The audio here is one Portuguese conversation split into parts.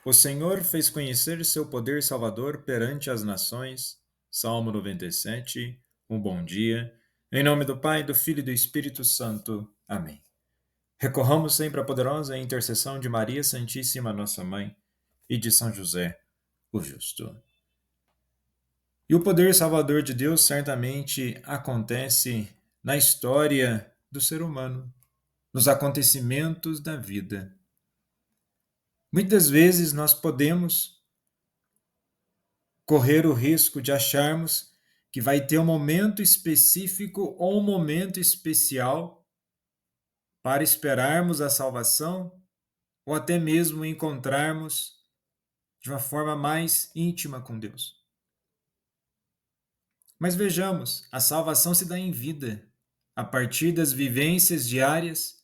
O Senhor fez conhecer seu poder salvador perante as nações. Salmo 97. Um bom dia. Em nome do Pai, do Filho e do Espírito Santo. Amém. Recorramos sempre à poderosa intercessão de Maria Santíssima, nossa Mãe, e de São José, o Justo. E o poder salvador de Deus certamente acontece na história do ser humano, nos acontecimentos da vida. Muitas vezes nós podemos correr o risco de acharmos que vai ter um momento específico ou um momento especial para esperarmos a salvação ou até mesmo encontrarmos de uma forma mais íntima com Deus. Mas vejamos, a salvação se dá em vida, a partir das vivências diárias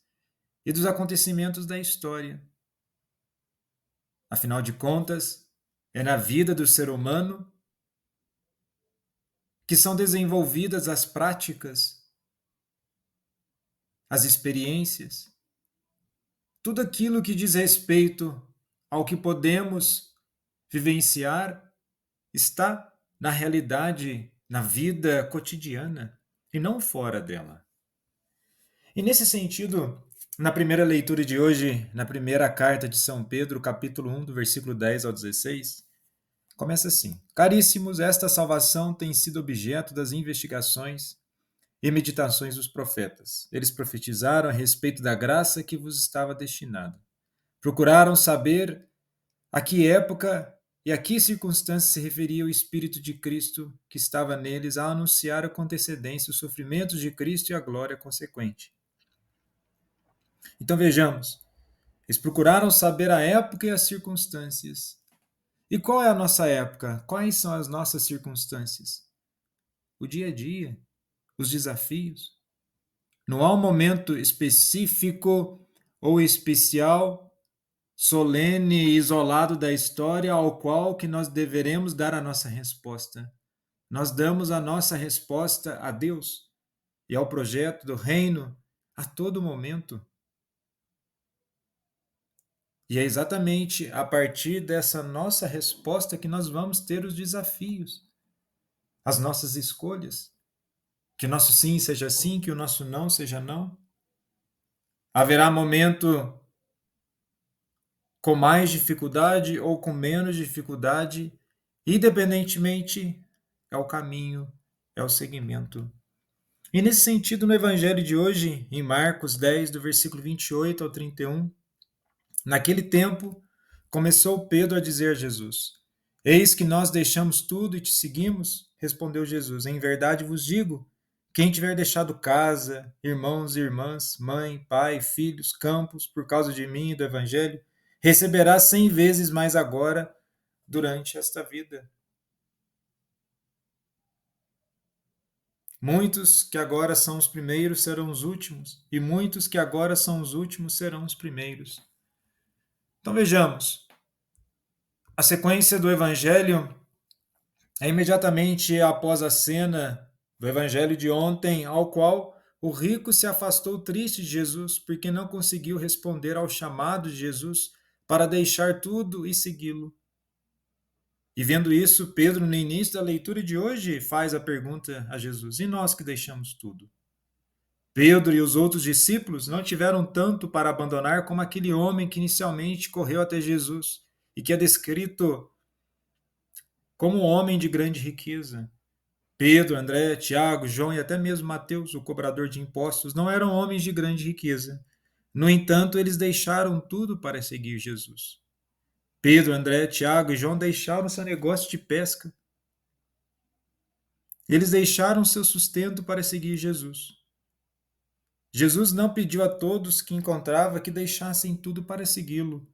e dos acontecimentos da história. Afinal de contas, é na vida do ser humano que são desenvolvidas as práticas, as experiências, tudo aquilo que diz respeito ao que podemos vivenciar está na realidade, na vida cotidiana e não fora dela. E nesse sentido, na primeira leitura de hoje, na primeira carta de São Pedro, capítulo 1, do versículo 10 ao 16, começa assim: Caríssimos, esta salvação tem sido objeto das investigações e meditações dos profetas. Eles profetizaram a respeito da graça que vos estava destinada. Procuraram saber a que época e a que circunstância se referia o Espírito de Cristo que estava neles a anunciar com antecedência os sofrimentos de Cristo e a glória consequente. Então vejamos, eles procuraram saber a época e as circunstâncias. E qual é a nossa época? Quais são as nossas circunstâncias? O dia a dia, os desafios. Não há um momento específico ou especial, solene e isolado da história ao qual que nós deveremos dar a nossa resposta. Nós damos a nossa resposta a Deus e ao projeto do reino a todo momento. E é exatamente a partir dessa nossa resposta que nós vamos ter os desafios, as nossas escolhas. Que o nosso sim seja sim, que o nosso não seja não. Haverá momento com mais dificuldade ou com menos dificuldade, independentemente, é o caminho, é o seguimento. E nesse sentido, no Evangelho de hoje, em Marcos 10, do versículo 28 ao 31, naquele tempo, começou Pedro a dizer a Jesus: Eis que nós deixamos tudo e te seguimos. Respondeu Jesus: Em verdade vos digo, quem tiver deixado casa, irmãos e irmãs, mãe, pai, filhos, campos, por causa de mim e do Evangelho, receberá 100 vezes mais agora durante esta vida. Muitos que agora são os primeiros serão os últimos, e muitos que agora são os últimos serão os primeiros. Então vejamos, a sequência do Evangelho é imediatamente após a cena do Evangelho de ontem, ao qual o rico se afastou triste de Jesus, porque não conseguiu responder ao chamado de Jesus para deixar tudo e segui-lo. E vendo isso, Pedro, no início da leitura de hoje, faz a pergunta a Jesus: E nós que deixamos tudo? Pedro e os outros discípulos não tiveram tanto para abandonar como aquele homem que inicialmente correu até Jesus e que é descrito como um homem de grande riqueza. Pedro, André, Tiago, João e até mesmo Mateus, o cobrador de impostos, não eram homens de grande riqueza. No entanto, eles deixaram tudo para seguir Jesus. Pedro, André, Tiago e João deixaram seu negócio de pesca. Eles deixaram seu sustento para seguir Jesus. Jesus não pediu a todos que encontrava que deixassem tudo para segui-lo.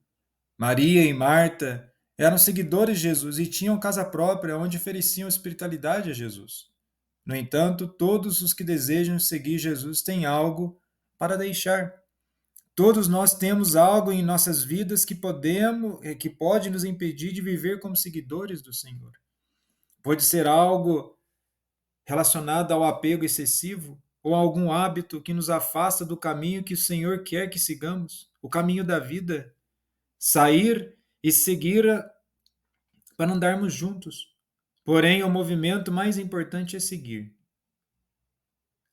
Maria e Marta eram seguidores de Jesus e tinham casa própria onde ofereciam hospitalidade a Jesus. No entanto, todos os que desejam seguir Jesus têm algo para deixar. Todos nós temos algo em nossas vidas que pode nos impedir de viver como seguidores do Senhor. Pode ser algo relacionado ao apego excessivo ou algum hábito que nos afasta do caminho que o Senhor quer que sigamos, o caminho da vida. Sair e seguir para andarmos juntos. Porém, o movimento mais importante é seguir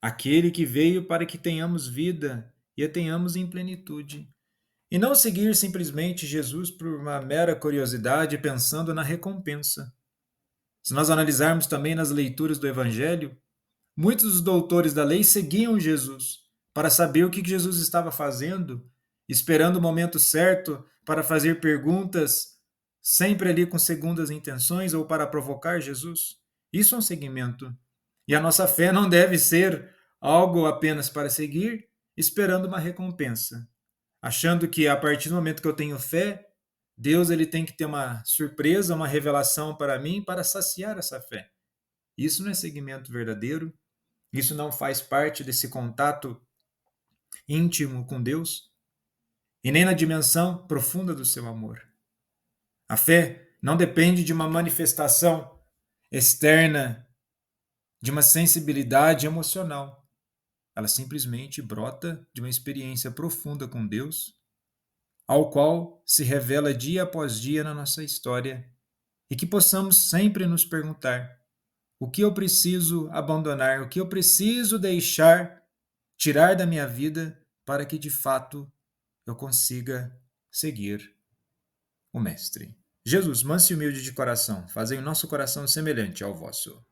aquele que veio para que tenhamos vida e a tenhamos em plenitude. E não seguir simplesmente Jesus por uma mera curiosidade, pensando na recompensa. Se nós analisarmos também nas leituras do Evangelho, muitos dos doutores da lei seguiam Jesus para saber o que Jesus estava fazendo, esperando o momento certo para fazer perguntas, sempre ali com segundas intenções ou para provocar Jesus. Isso é um seguimento. E a nossa fé não deve ser algo apenas para seguir, esperando uma recompensa, achando que a partir do momento que eu tenho fé, Deus ele tem que ter uma surpresa, uma revelação para mim para saciar essa fé. Isso não é seguimento verdadeiro, isso não faz parte desse contato íntimo com Deus e nem na dimensão profunda do seu amor. A fé não depende de uma manifestação externa, de uma sensibilidade emocional. Ela simplesmente brota de uma experiência profunda com Deus, ao qual se revela dia após dia na nossa história, e que possamos sempre nos perguntar: o que eu preciso abandonar, o que eu preciso deixar, tirar da minha vida para que de fato eu consiga seguir o Mestre. Jesus, manso e humilde de coração, fazei o nosso coração semelhante ao vosso.